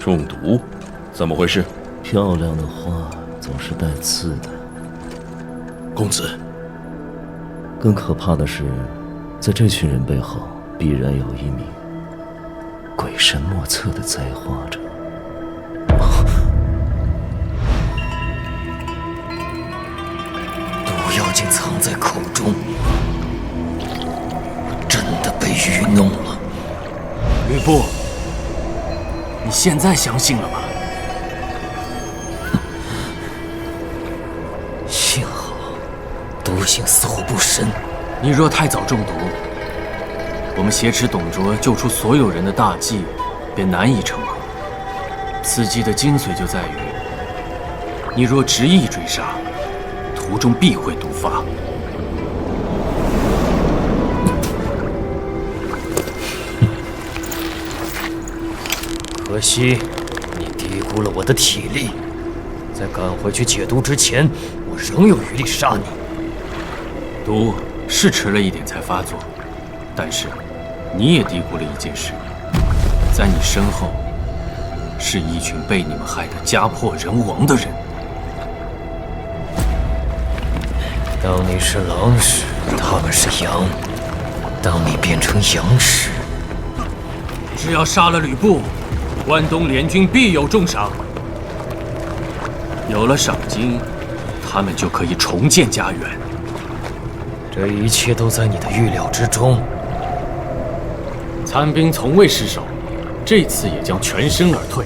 中毒？怎么回事？漂亮的花总是带刺的。公子，更可怕的是，在这群人背后，必然有一名鬼神莫测的灾花者。毒药竟藏在口中，真的被愚弄了。吕布，你现在相信了吗？幸好毒性似乎不深。你若太早中毒，我们挟持董卓救出所有人的大计便难以成功。此计的精髓就在于，你若执意追杀，途中必会毒发。可惜你低估了我的体力，在赶回去解毒之前，我仍有余力杀你。毒是迟了一点才发作，但是你也低估了一件事，在你身后是一群被你们害得家破人亡的人。当你是狼时，他们是羊；当你变成羊时，只要杀了吕布，关东联军必有重赏。有了赏金，他们就可以重建家园。这一切都在你的预料之中。残兵从未失手，这次也将全身而退。